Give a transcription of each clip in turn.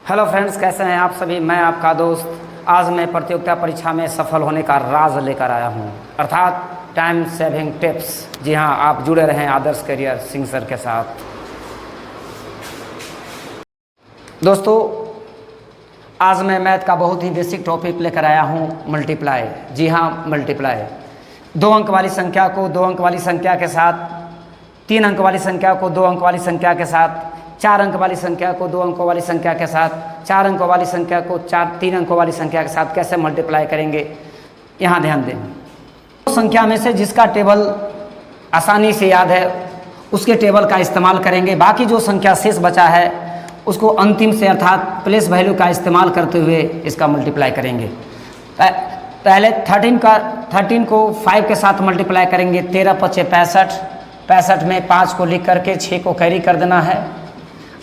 Hello friends, कैसे हैं आप सभी। मैं आपका दोस्त आज मैं प्रतियोगिता परीक्षा में सफल होने का राज लेकर आया हूं, अर्थात टाइम सेविंग टिप्स। जी हां, आप जुड़े रहें आदर्श करियर सिंह सर के साथ। दोस्तों, आज मैं मैथ का बहुत ही बेसिक टॉपिक लेकर आया हूं, मल्टीप्लाई। जी हां, मल्टीप्लाई। 2 अंक वाली संख्या को 2 अंक वाली संख्या के साथ, 3 अंक वाली संख्या को 2 अंक वाली संख्या के साथ, 4 अंक वाली संख्या को 2 अंकों वाली संख्या के साथ, 4 अंकों वाली संख्या को 3 अंकों वाली संख्या के साथ कैसे मल्टीप्लाई करेंगे, यहाँ ध्यान दें। तो संख्या में से जिसका टेबल आसानी से याद है उसके टेबल का इस्तेमाल करेंगे। बाकी जो संख्या शेष बचा है उसको अंतिम से अर्थात प्लेस वैल्यू का इस्तेमाल करते हुए इसका मल्टीप्लाई करेंगे। पहले 13 को 5 के साथ मल्टीप्लाई करेंगे। 13 पचे 65, 65 में 5 को लिख करके 6 को कैरी कर देना है।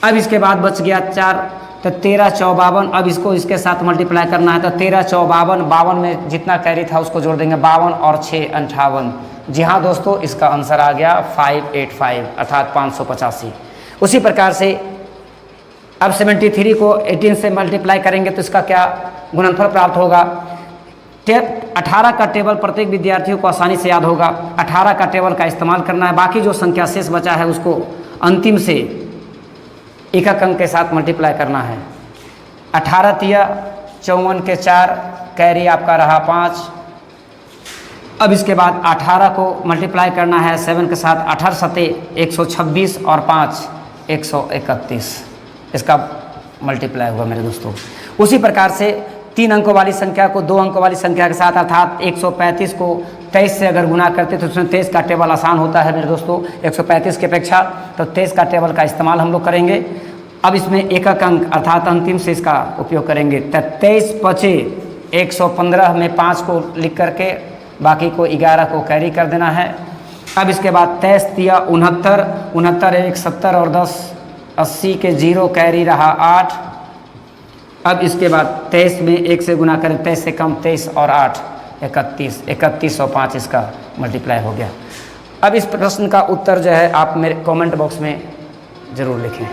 अब इसके बाद बच गया 4, तो 13 चौ 52। अब इसको इसके साथ मल्टीप्लाई करना है, तो 13 चौ 52, 52 में जितना कैरी था उसको जोड़ देंगे, 52 और 6 58। जी हाँ दोस्तों, इसका आंसर आ गया 585 अर्थात 585। उसी प्रकार से अब 73 को 18 से मल्टीप्लाई करेंगे तो इसका क्या गुणनफल प्राप्त होगा। 18 का टेबल प्रत्येक विद्यार्थियों को आसानी से याद होगा। 18 का टेबल का इस्तेमाल करना है। बाकी जो संख्या शेष बचा है उसको अंतिम से एक अंक के साथ मल्टीप्लाई करना है। 18 तिया 54 के 4, कैरी आपका रहा 5। अब इसके बाद 18 को मल्टीप्लाई करना है 7 के साथ। 18 सते 126 और 5 131। इसका मल्टीप्लाई हुआ मेरे दोस्तों। उसी प्रकार से 3 अंकों वाली संख्या को 2 अंकों वाली संख्या के साथ अर्थात 135 को 23 से अगर गुना करते तो उसमें 23 का टेबल आसान होता है मेरे दोस्तों 135 की अपेक्षा, तो 23 का टेबल का इस्तेमाल हम लोग करेंगे। अब इसमें एक अंक अर्थात अंतिम से इसका उपयोग करेंगे। 23 पचे 115 में 5 को लिख करके बाकी को 11 को कैरी कर देना है। अब इसके बाद 23 तिया 69, 69 1 70 और 10 80 के 0 कैरी रहा 8। अब इसके बाद 23 में 1 से गुना करें, 23 से कम 23 और 8 31, 31 और 5 इसका मल्टीप्लाई हो गया। अब इस प्रश्न का उत्तर जो है आप मेरे कमेंट बॉक्स में ज़रूर लिखें।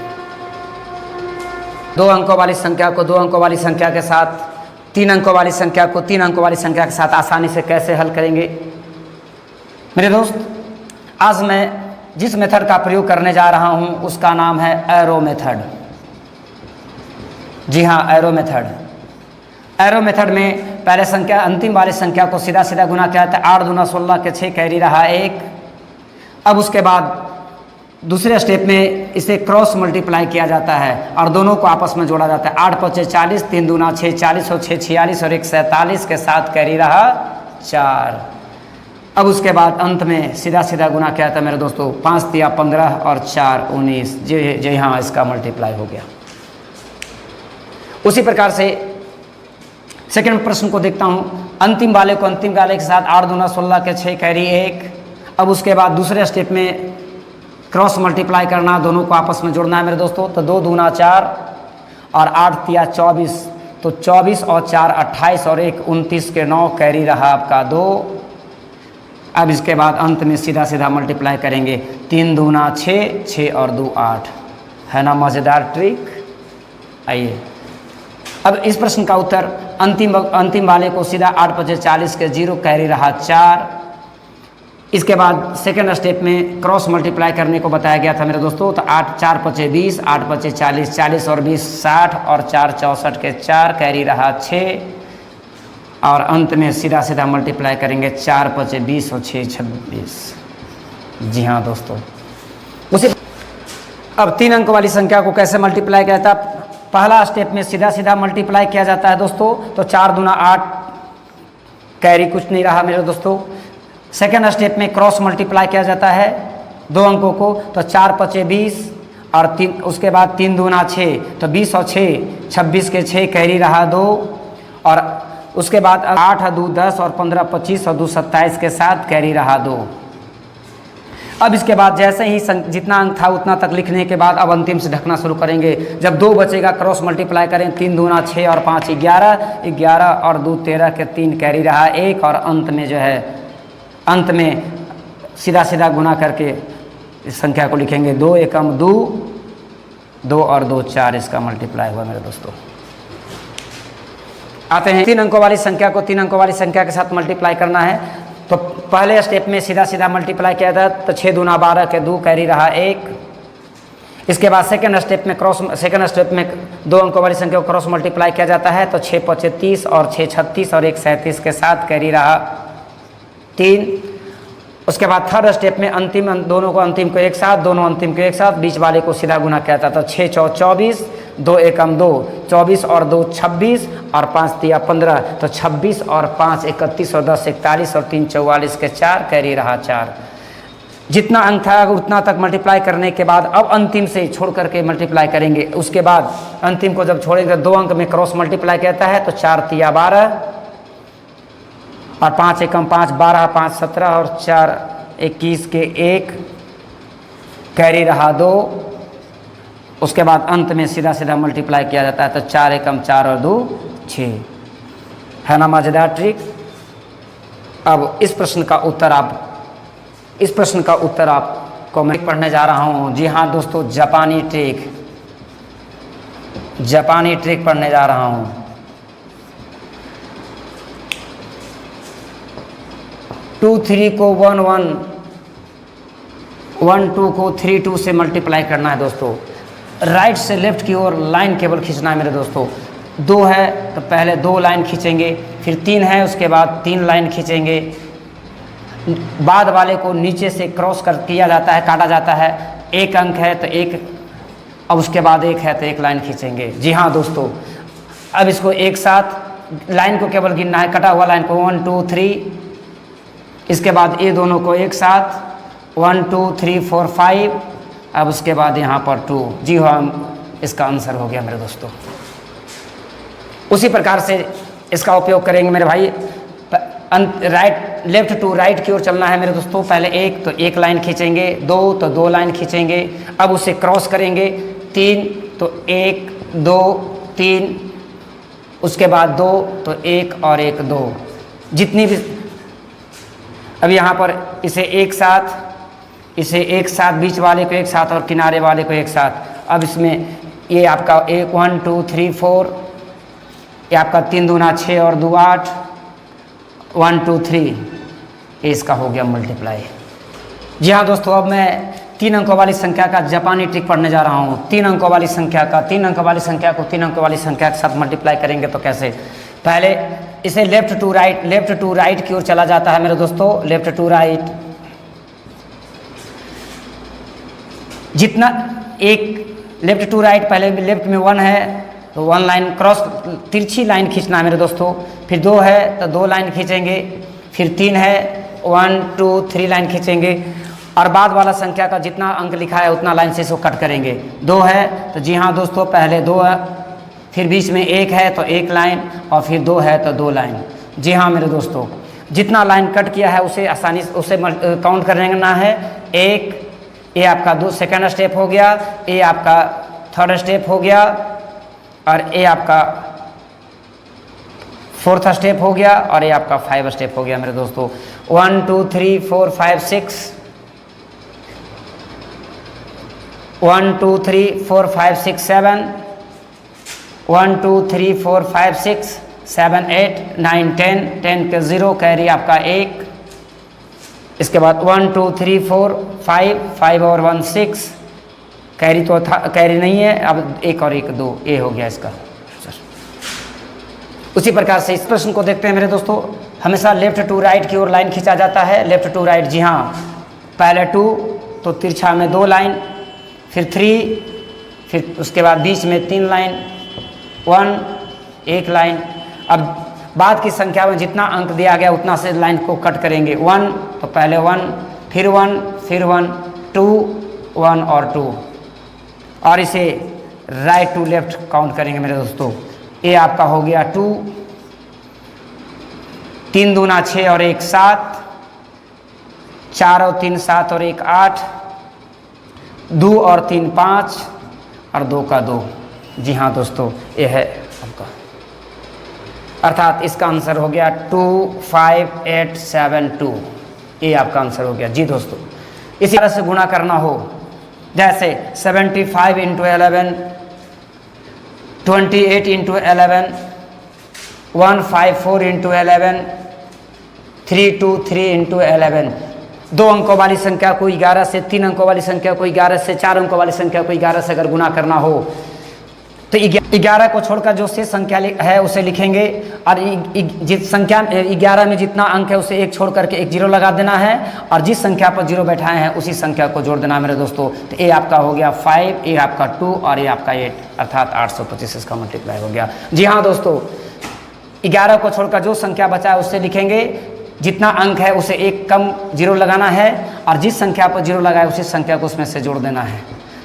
2 अंकों वाली संख्या को 2 अंकों वाली संख्या के साथ, 3 अंकों वाली संख्या को 3 अंकों वाली संख्या के साथ आसानी से कैसे हल करेंगे। मेरे दोस्त, आज मैं जिस मेथड का प्रयोग करने जा रहा हूँ उसका नाम है एरो मेथड। जी हाँ, एरो मेथड। एरो मेथड में पहले संख्या अंतिम वाली संख्या को सीधा सीधा गुना किया जाता है। 8 दूना 16 के 6 कैरी रहा 1। अब उसके बाद दूसरे स्टेप में इसे क्रॉस मल्टीप्लाई किया जाता है और दोनों को आपस में जोड़ा जाता है। 8 पचे 40, 3 दूना 6 40 और 6 46 और 1 47 के साथ कैरी रहा 4। अब उसके बाद अंत में सीधा सीधा गुना किया जाता है मेरे दोस्तों। 5 तिया 15 और 4 19। जी हाँ, इसका मल्टीप्लाई हो गया। उसी प्रकार से सेकंड प्रश्न को देखता हूँ। अंतिम वाले को अंतिम वाले के साथ 8 दूना 16 के 6 कैरी 1। अब उसके बाद दूसरे स्टेप में क्रॉस मल्टीप्लाई करना, दोनों को आपस में जोड़ना है मेरे दोस्तों। तो 2 दूना 4 और 8 तिया 24, तो 24 और 4 28 और 1 29 के 9 कैरी रहा आपका 2। अब इसके बाद अंत में सीधा सीधा मल्टीप्लाई करेंगे। 3 दूना 6, 6 और 2 8। है ना मज़ेदार ट्रिक। आइए अब इस प्रश्न का उत्तर अंतिम वाले को सीधा 8 पचे 40 के 0 कैरी रहा 4। इसके बाद सेकेंड स्टेप में क्रॉस मल्टीप्लाई करने को बताया गया था मेरे दोस्तों। तो 8 4 पचे 20, 8 पचे 40, 40 और 20 60 और 4 64 के 4 कैरी रहा 6। और अंत में सीधा सीधा मल्टीप्लाई करेंगे। 4 पचे 20 और 6 26। जी हाँ दोस्तों, उसी अब 3 अंक वाली संख्या को कैसे मल्टीप्लाई किया जाता है। पहला स्टेप में सीधा सीधा मल्टीप्लाई किया जाता है दोस्तों। तो 4 दूना 8 कैरी कुछ नहीं रहा मेरे दोस्तों। सेकेंड स्टेप में क्रॉस मल्टीप्लाई किया जाता है 2 अंकों को। तो 4 पचे 20 और 3, उसके बाद 3 दूना 6, तो 20 और 6 26 के 6 कैरी रहा 2। और उसके बाद 8 2 10 और 15 25 और 2 27 के साथ कैरी रहा 2। अब इसके बाद जैसे ही जितना अंक था उतना तक लिखने के बाद अब अंतिम से ढकना शुरू करेंगे। जब 2 बचेगा क्रॉस मल्टीप्लाई करें। 3 दूना 6 और 5 11, 11 और 2 13 के 3 कैरी रहा 1। और अंत में जो है अंत में सीधा सीधा गुना करके इस संख्या को लिखेंगे। 2 एकम 2 2 और 2 4 इसका मल्टीप्लाई हुआ मेरे दोस्तों। आते हैं 3 अंकों वाली संख्या को 3 अंकों वाली संख्या के साथ मल्टीप्लाई करना है। तो पहले स्टेप में सीधा सीधा मल्टीप्लाई किया था, तो 6 दूना 12 के 2 कैरी रहा 1। इसके बाद सेकंड स्टेप में 2 अंकों वाली संख्या को क्रॉस मल्टीप्लाई किया जाता है, तो 6 5 30 और 6 36 और 1 37 के साथ कैरी रहा 3। उसके बाद थर्ड स्टेप में दोनों को अंतिम को एक साथ, दोनों अंतिम को एक साथ, बीच वाले को सीधा गुना किया जाता है। तो 6 4 24, 2 एकम 2 24 और 2 26 और 5 तिया 15, तो 26 और 5 31 और 10 41 और 3 44 के 4 कैरी रहा 4। जितना अंक था उतना तक मल्टीप्लाई करने के बाद अब अंतिम से छोड़ करके मल्टीप्लाई करेंगे। उसके बाद अंतिम को जब छोड़ेंगे 2 अंक में क्रॉस मल्टीप्लाई कहता है, तो 4 तिया 12 और 5 एकम 5 12 5 17 और 4 21 के 1 कैरी रहा 2। उसके बाद अंत में सीधा सीधा मल्टीप्लाई किया जाता है, तो 4 एकम 4 और 2 6। है ना मजेदार ट्रिक। अब इस प्रश्न का उत्तर आपको मैं पढ़ने जा रहा हूँ। जी हाँ दोस्तों, जापानी ट्रिक पढ़ने जा रहा हूँ। 2 3 को 1 1, 1 2 को 3 2 से मल्टीप्लाई करना है दोस्तों। राइट से लेफ्ट की ओर लाइन केवल खींचना है मेरे दोस्तों। 2 है तो पहले 2 लाइन खींचेंगे, फिर 3 है उसके बाद 3 लाइन खींचेंगे। बाद वाले को नीचे से क्रॉस किया जाता है, काटा जाता है। 1 अंक है तो 1, अब उसके बाद 1 है तो 1 लाइन खींचेंगे। जी हाँ दोस्तों, अब इसको एक साथ लाइन को केवल गिनना है, कटा हुआ लाइन को 1 2 3। इसके बाद ये दोनों को एक साथ 1 2 3 4 5। अब उसके बाद यहाँ पर 2। जी हाँ, इसका आंसर हो गया मेरे दोस्तों। उसी प्रकार से इसका उपयोग करेंगे मेरे भाई। लेफ्ट टू राइट की ओर चलना है मेरे दोस्तों। पहले 1 तो 1 लाइन खींचेंगे, 2 तो 2 लाइन खींचेंगे। अब उसे क्रॉस करेंगे, 3 तो 1 2 3, उसके बाद 2 तो 1 और 1 2। जितनी भी अब यहाँ पर इसे एक साथ बीच वाले को एक साथ और किनारे वाले को एक साथ। अब इसमें ये आपका 1 2 3 4, ये आपका 3 दूना 6 और 2 8, 1 2 3, ये इसका हो गया मल्टीप्लाई। जी हाँ दोस्तों, अब मैं 3 अंकों वाली संख्या का जापानी ट्रिक पढ़ने जा रहा हूँ। 3 अंकों वाली संख्या को 3 अंकों वाली संख्या के साथ मल्टीप्लाई करेंगे तो कैसे। पहले इसे लेफ्ट टू राइट की ओर चला जाता है मेरे दोस्तों। लेफ्ट टू राइट, जितना एक लेफ्ट टू राइट, पहले लेफ्ट में 1 है तो 1 लाइन क्रॉस तिरछी लाइन खींचना है मेरे दोस्तों। फिर 2 है तो 2 लाइन खींचेंगे। फिर 3 है 1 2 3 लाइन खींचेंगे। और बाद वाला संख्या का जितना अंक लिखा है उतना लाइन से इसको कट करेंगे। 2 है तो जी हाँ दोस्तों, पहले 2 है, फिर बीच में 1 है तो 1 लाइन, और फिर 2 है तो 2 लाइन। जी हाँ मेरे दोस्तों, जितना लाइन कट किया है उसे आसानी से उसे काउंट करना है। 1, ये आपका 2 सेकेंड स्टेप हो गया, ये आपका थर्ड स्टेप हो गया, और ये आपका 4th स्टेप हो गया, और ये आपका 5 स्टेप हो गया मेरे दोस्तों। 1 2 3 4 5 6, 1 2 3 4 5 6 7, 1 2 3 4 5 6 7 8 9 10, 10 के 0 कैरी आपका 1। इसके बाद 1 2 3 4 5 और 1 6, कैरी तो था, कैरी नहीं है। अब 1 और 1 2, ये हो गया इसका। उसी प्रकार से इस प्रश्न को देखते हैं मेरे दोस्तों। हमेशा लेफ्ट टू राइट की ओर लाइन खींचा जाता है। लेफ्ट टू राइट, जी हाँ, पहले 2 तो तिरछा में 2 लाइन, फिर 3, फिर उसके बाद बीच में 3 लाइन, 1 1 लाइन। अब बाद की संख्या में जितना अंक दिया गया उतना से लाइन को कट करेंगे। 1 तो पहले 1, फिर 1, फिर 1 2 1 और 2, और इसे राइट टू लेफ्ट काउंट करेंगे मेरे दोस्तों। ये आपका हो गया 2, 3 दूना 6 और 1 7, 4 और 3 7 और 1 8, 2 और 3 5 और 2 का 2। जी हाँ दोस्तों, ये है आपका, अर्थात इसका आंसर हो गया 2 5 8 7 2। ये आपका आंसर हो गया। जी दोस्तों, इसी तरह से गुणा करना हो जैसे 75 इंटू 11, 28 इंटू 11, 154 इंटू 11, 323 इंटू 11। 2 अंकों वाली संख्या को 11 से, 3 अंकों वाली संख्या को 11 से, 4 अंकों वाली संख्या को 11 से अगर गुना करना हो तो 11 को छोड़कर जो शेष संख्या है उसे लिखेंगे, और जिस संख्या 11 में जितना अंक है उसे एक छोड़ करके एक जीरो लगा देना है, और जिस संख्या पर जीरो बैठाए हैं उसी संख्या को जोड़ देना है मेरे दोस्तों। तो ए आपका हो गया 5, ए आपका 2 और ए आपका 8, अर्थात 825 इसका मल्टीप्लाई हो गया। जी हाँ दोस्तों, 11 को छोड़कर जो संख्या बचा है उससे लिखेंगे, जितना अंक है उसे एक कम जीरो लगाना है, और जिस संख्या पर जीरो लगाए उसी संख्या को उसमें से जोड़ देना है।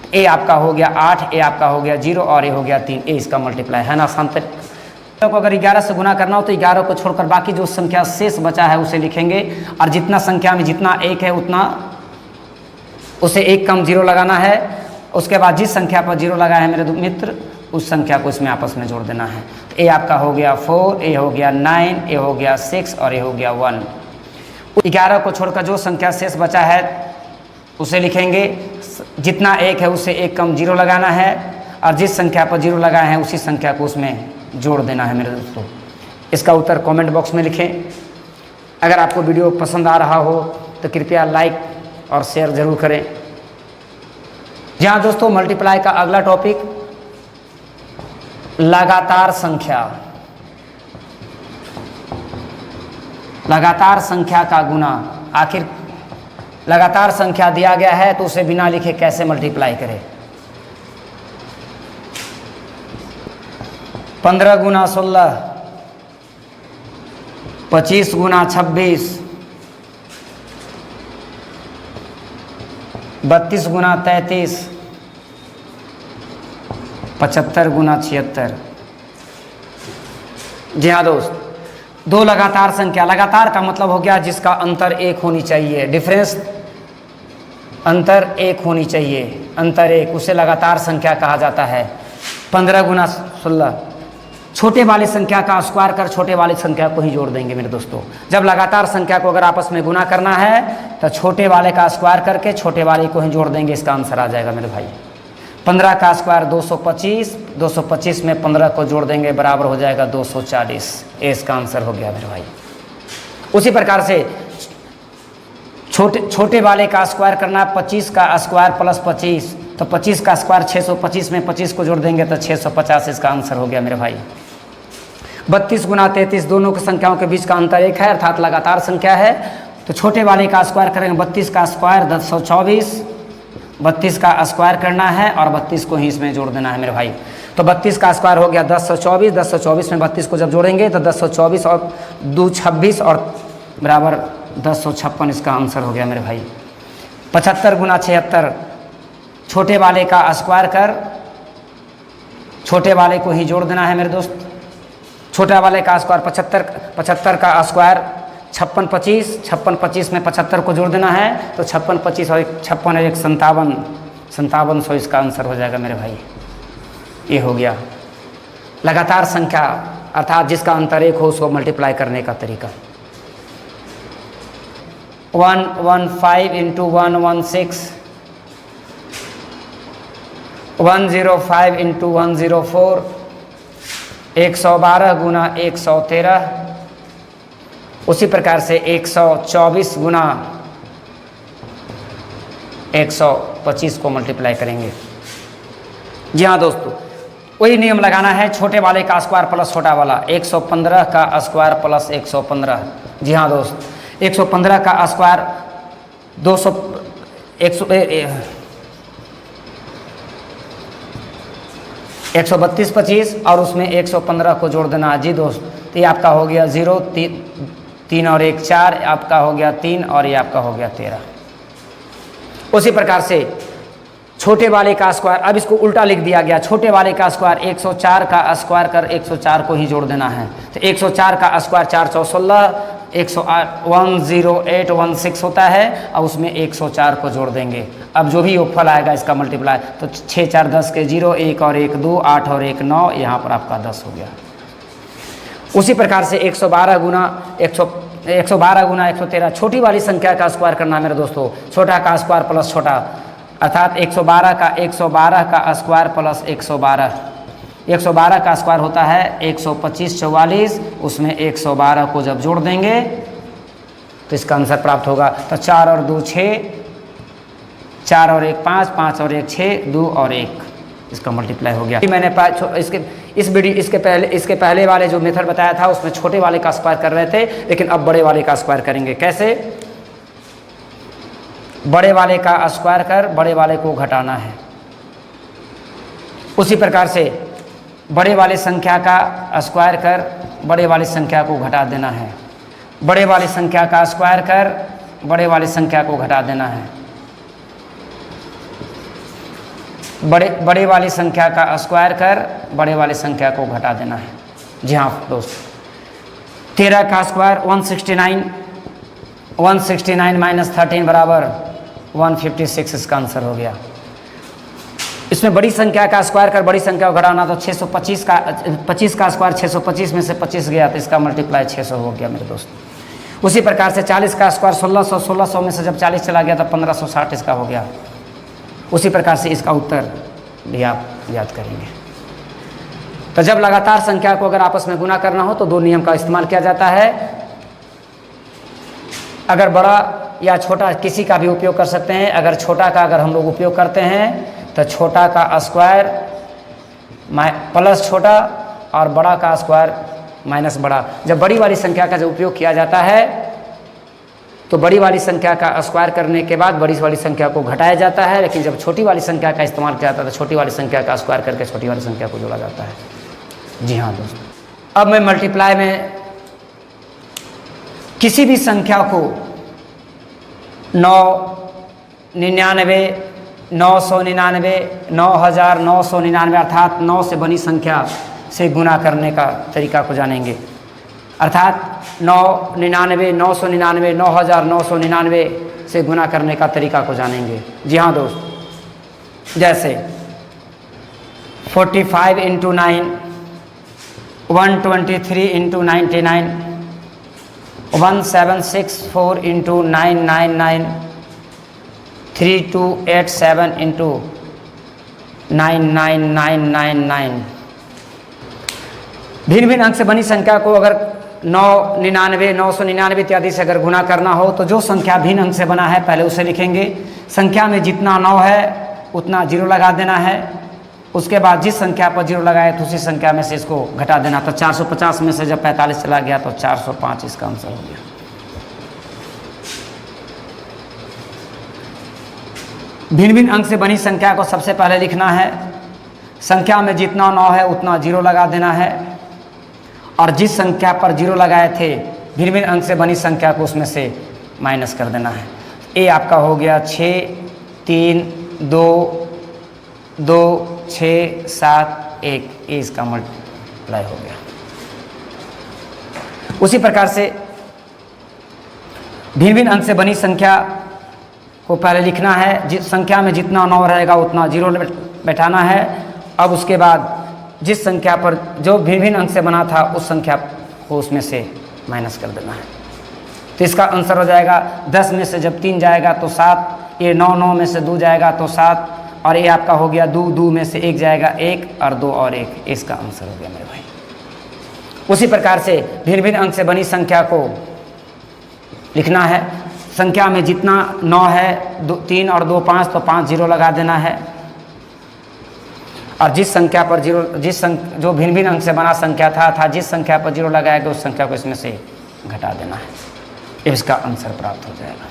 ए आपका हो गया 8, ए आपका हो गया 0 और ए हो गया 3, ए इसका मल्टीप्लाई है ना आसान तरीका। को अगर 11 से गुना करना हो तो 11 को छोड़कर बाकी जो संख्या शेष बचा है उसे लिखेंगे, और जितना संख्या में जितना एक है उतना उसे एक कम जीरो लगाना है। उसके बाद जिस संख्या पर जीरो लगाया है मेरे मित्र उस संख्या को इसमें आपस में जोड़ देना है। तो ए आपका हो गया 4, ए हो गया 9, ए हो गया 6 और ए हो गया 1। 11 को छोड़कर जो संख्या शेष बचा है उसे लिखेंगे, जितना एक है उसे एक कम जीरो लगाना है, और जिस संख्या पर जीरो लगाए हैं उसी संख्या को उसमें जोड़ देना है मेरे दोस्तों। इसका उत्तर कमेंट बॉक्स में लिखें। अगर आपको वीडियो पसंद आ रहा हो तो कृपया लाइक और शेयर ज़रूर करें। जहाँ दोस्तों मल्टीप्लाई का अगला टॉपिक लगातार संख्या, लगातार संख्या का गुना। आखिर लगातार संख्या दिया गया है तो उसे बिना लिखे कैसे मल्टीप्लाई करें। 15 गुना 16, 25 गुना 26, 32 गुना 33, 75 गुना 76। जी हाँ दोस्त, दो लगातार संख्या। लगातार का मतलब हो गया जिसका अंतर एक होनी चाहिए, डिफरेंस अंतर एक होनी चाहिए, अंतर एक, उसे लगातार संख्या कहा जाता है। 15 गुना 16, छोटे वाली संख्या का स्क्वायर कर छोटे वाली संख्या को ही जोड़ देंगे मेरे दोस्तों। जब लगातार संख्या को अगर आपस में गुना करना है तो छोटे वाले का स्क्वायर करके छोटे वाले को ही जोड़ देंगे, इसका आंसर आ जाएगा मेरे भाई। 15 का स्क्वायर 225, 225 में 15 को जोड़ देंगे बराबर हो जाएगा 240, ये इसका आंसर हो गया मेरे भाई। उसी प्रकार से छोटे वाले का स्क्वायर करना, 25 का स्क्वायर प्लस 25, तो 25 का स्क्वायर 625 में 25 को जोड़ देंगे तो 650, इसका आंसर हो गया मेरे भाई। 32 गुना 33, दोनों की संख्याओं के बीच का अंतर एक है, अर्थात लगातार संख्या है। तो छोटे वाले का स्क्वायर करेंगे, 32 का स्क्वायर 1024, 32 का स्क्वायर करना है और 32 को ही इसमें जोड़ देना है मेरे भाई। तो 32 का स्क्वायर हो गया 1024, 1024 में 32 को जब जोड़ेंगे तो 1024 और 2 26 और बराबर 1056, इसका आंसर हो गया मेरे भाई। 75 गुना 76, छोटे वाले का स्क्वायर कर छोटे वाले को ही जोड़ देना है मेरे दोस्त। छोटा वाले का स्क्वायर 75 का स्क्वायर 56 25, 56 25 में 75 को जोड़ देना है, तो 56 25 और 56 और 1 57, 5700, इसका आंसर हो जाएगा मेरे भाई। ये हो गया लगातार संख्या, अर्थात जिसका अंतर एक हो उसको मल्टीप्लाई करने का तरीका। 115 इंटू 116, 105 इंटू 104, 112 गुना 113, उसी प्रकार से 124 गुना 125 को मल्टीप्लाई करेंगे। जी हाँ दोस्तों, वही नियम लगाना है, छोटे वाले का स्क्वायर प्लस छोटा वाला। 115 का स्क्वायर प्लस 115। जी हाँ दोस्त, 115 का स्क्वायर 132 25 और उसमें 115 को जोड़ देना। जी दोस्त, तो ये आपका हो गया 0, 3 और 1 4, आपका हो गया 3 और ये आपका हो गया 13। उसी प्रकार से छोटे वाले का स्क्वायर, अब इसको उल्टा लिख दिया गया, छोटे वाले का स्क्वायर 104 का स्क्वायर कर 104 को ही जोड़ देना है। तो 104 का स्क्वायर 4 4 16, 10816 होता है और उसमें 104 को जोड़ देंगे। अब जो भी योगफल आएगा इसका मल्टीप्लाई, तो 6 4 10 के 0, 1 और 1 2, 8 और 1 9, यहाँ पर आपका 10 हो गया। उसी प्रकार से 112 गुना 113, छोटी वाली संख्या का स्क्वायर करना मेरे दोस्तों। छोटा का स्क्वायर प्लस छोटा, अर्थात 112 का स्क्वायर प्लस 112 का स्क्वायर होता है 125 44, उसमें 112 को जब जोड़ देंगे तो इसका आंसर प्राप्त होगा। तो 4 और 2 6, 4 और 1 5, 5 और 1 6, 2 और 1, इसका मल्टीप्लाई हो गया। मैंने इसके पहले वाले जो मेथड बताया था उसमें छोटे वाले का स्क्वायर कर रहे थे, लेकिन अब बड़े वाले का स्क्वायर करेंगे। कैसे? बड़े वाले का स्क्वायर कर बड़े वाले को घटाना है। उसी प्रकार से बड़े वाले संख्या का स्क्वायर कर बड़े वाली संख्या को घटा देना है। बड़े वाली संख्या का स्क्वायर कर बड़े वाली संख्या को घटा देना है। बड़े वाली संख्या का स्क्वायर कर बड़े वाली संख्या को घटा देना है। जी हाँ दोस्त, 13 का स्क्वायर 169, 169 माइनस 13 बराबर 156, इसका आंसर हो गया। इसमें बड़ी संख्या का स्क्वायर कर बड़ी संख्या को घटाना, तो 625 का स्क्वायर 625 में से 25 गया तो इसका मल्टीप्लाई 600 हो गया मेरे दोस्त। उसी प्रकार से 40 का स्क्वायर 1600 में से जब 40 चला गया तो 1560 इसका हो गया। उसी प्रकार से इसका उत्तर भी आप याद करेंगे। तो जब लगातार संख्या को अगर आपस में गुना करना हो तो दो नियम का इस्तेमाल किया जाता है। अगर बड़ा या छोटा किसी का भी उपयोग कर सकते हैं। अगर छोटा का अगर हम लोग उपयोग करते हैं तो छोटा का स्क्वायर प्लस छोटा और बड़ा का स्क्वायर माइनस बड़ा। जब बड़ी वाली संख्या का जब उपयोग किया जाता है तो बड़ी वाली संख्या का स्क्वायर करने के बाद बड़ी वाली संख्या को घटाया जाता है, लेकिन जब छोटी वाली संख्या का इस्तेमाल किया जाता है तो छोटी वाली संख्या का स्क्वायर करके छोटी वाली संख्या को जोड़ा जाता है। जी हाँ दोस्तों, अब मैं मल्टीप्लाई में किसी भी संख्या को 999, 999, 9999 अर्थात 9 से बनी संख्या से गुना करने का तरीका को जानेंगे। अर्थात 999, 999, 9999 से गुना करने का तरीका को जानेंगे। जी हाँ दोस्त, जैसे 45 इंटू 9, 123 इंटू 99, 1764 इंटू 999, 3287 इंटू 99999। भिन्न भिन्न अंक से बनी संख्या को अगर 999, 999 इत्यादि से अगर गुना करना हो तो जो संख्या भिन्न अंक से बना है पहले उसे लिखेंगे। संख्या में जितना 9 है उतना 0 लगा देना है। उसके बाद जिस संख्या पर 0 लगाए तो उसी संख्या में से इसको घटा देना। तो 450 में से जब 45 चला गया तो 405 इसका आंसर हो गया। भिन्न भिन्न अंक से बनी संख्या को सबसे पहले लिखना है। संख्या में जितना 9 है उतना 0 लगा देना है और जिस संख्या पर 0 लगाए थे भिन्न भिन्न अंक से बनी संख्या को उसमें से माइनस कर देना है। ए आपका हो गया 6, 3, 2, 2, 6, 7, 1। ए इसका मल्टीप्लाई हो गया। उसी प्रकार से भिन्न भिन्न अंक से बनी संख्या को पहले लिखना है। जिस संख्या में जितना 9 रहेगा उतना 0 बैठाना है। अब उसके बाद जिस संख्या पर जो भिन्न भिन्न अंक से बना था उस संख्या को उसमें से माइनस कर देना है। तो इसका आंसर हो जाएगा 10 में से जब 3 जाएगा तो 7, ये 9 में से 2 जाएगा तो 7 और ये आपका हो गया 2 में से 1 जाएगा 1 और 2 और 1। इसका आंसर हो गया मेरे भाई। उसी प्रकार से भिन्न भिन्न अंक से बनी संख्या को लिखना है। संख्या में जितना 9 है 3 और 2 5 तो 5 0 लगा देना है और जिस संख्या पर जो भिन्न भिन्न अंक से बना संख्या था जिस संख्या पर 0 लगाएगा उस संख्या को इसमें से घटा देना है। इसका आंसर प्राप्त हो जाएगा।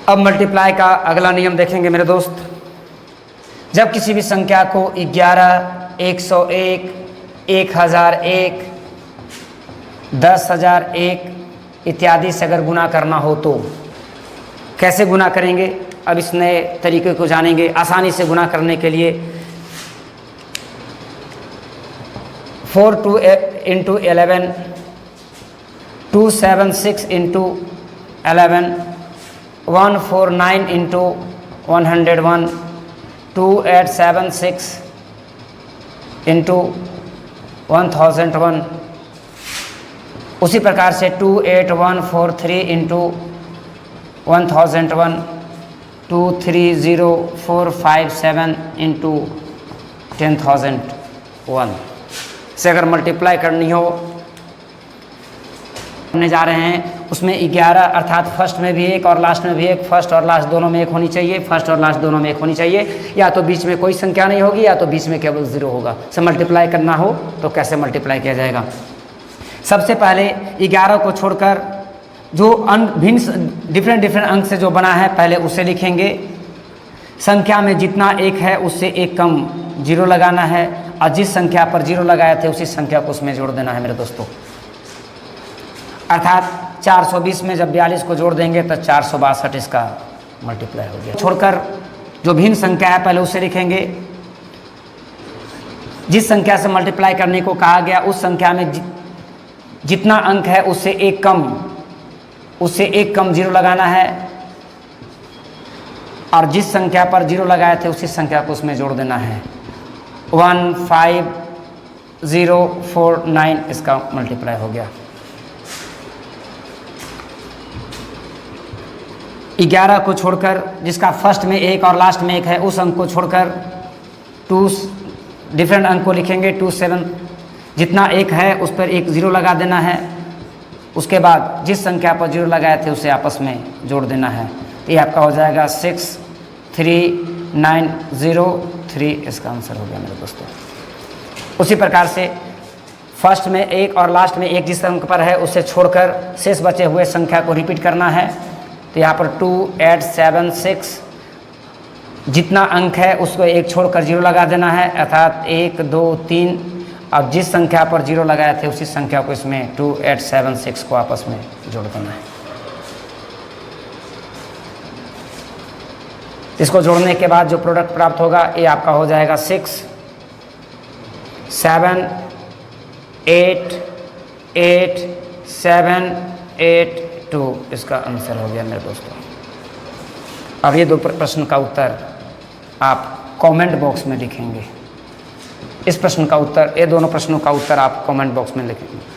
अब मल्टीप्लाई का अगला नियम देखेंगे मेरे दोस्त। जब किसी भी संख्या को 11, 101, 1001, 10,001 इत्यादि से अगर गुना करना हो तो कैसे गुना करेंगे, अब इस नए तरीके को जानेंगे। आसानी से गुना करने के लिए 4 इंटू 11, 276 इंटू 11, 149 इंटू 101, 2876 इंटू 1001। उसी प्रकार से 28143 इंटू 1001 230,457 इंटू 10,001 से अगर मल्टीप्लाई करनी हो करने जा रहे हैं, उसमें 11 अर्थात फर्स्ट में भी एक और लास्ट में भी एक, फर्स्ट और लास्ट दोनों में एक होनी चाहिए, फर्स्ट और लास्ट दोनों में एक होनी चाहिए, या तो बीच में कोई संख्या नहीं होगी या तो बीच में केवल 0 होगा। से मल्टीप्लाई करना हो तो कैसे मल्टीप्लाई किया जाएगा? सबसे पहले 11 को छोड़कर जो भिन्न डिफरेंट अंक से जो बना है पहले उसे लिखेंगे। संख्या में जितना एक है उससे एक कम 0 लगाना है, और जिस संख्या पर 0 लगाए थे उसी संख्या को उसमें जोड़ देना है मेरे दोस्तों। अर्थात 420 में जब 42 को जोड़ देंगे तो 462 इसका मल्टीप्लाई हो गया। छोड़कर जो भिन्न संख्या है पहले उसे लिखेंगे। जिस संख्या से मल्टीप्लाई करने को कहा गया उस संख्या में जितना अंक है उससे एक कम 0 लगाना है, और जिस संख्या पर 0 लगाए थे उसी संख्या को उसमें जोड़ देना है। 15049 इसका मल्टीप्लाई हो गया। 11 को छोड़कर जिसका फर्स्ट में एक और लास्ट में एक है उस अंक को छोड़कर डिफरेंट अंक को लिखेंगे। 27 जितना एक है उस पर एक 0 लगा देना है, उसके बाद जिस संख्या पर 0 लगाए थे उसे आपस में जोड़ देना है। तो ये आपका हो जाएगा 63903 इसका आंसर हो गया मेरे दोस्तों। उसी प्रकार से फर्स्ट में एक और लास्ट में एक जिस अंक पर है उसे छोड़कर शेष बचे हुए संख्या को रिपीट करना है। तो यहाँ पर 2876 जितना अंक है उसको एक छोड़कर 0 लगा देना है, अर्थात 1 2 3, अब जिस संख्या पर 0 लगाए थे उसी संख्या को इसमें 2876 को आपस में जोड़ देना है। इसको जोड़ने के बाद जो प्रोडक्ट प्राप्त होगा ये आपका हो जाएगा 6788782 इसका आंसर हो गया मेरे दोस्तों। अब ये दो प्रश्न का उत्तर आप कमेंट बॉक्स में लिखेंगे। इस प्रश्न का उत्तर, ये दोनों प्रश्नों का उत्तर आप कमेंट बॉक्स में लिखेंगे।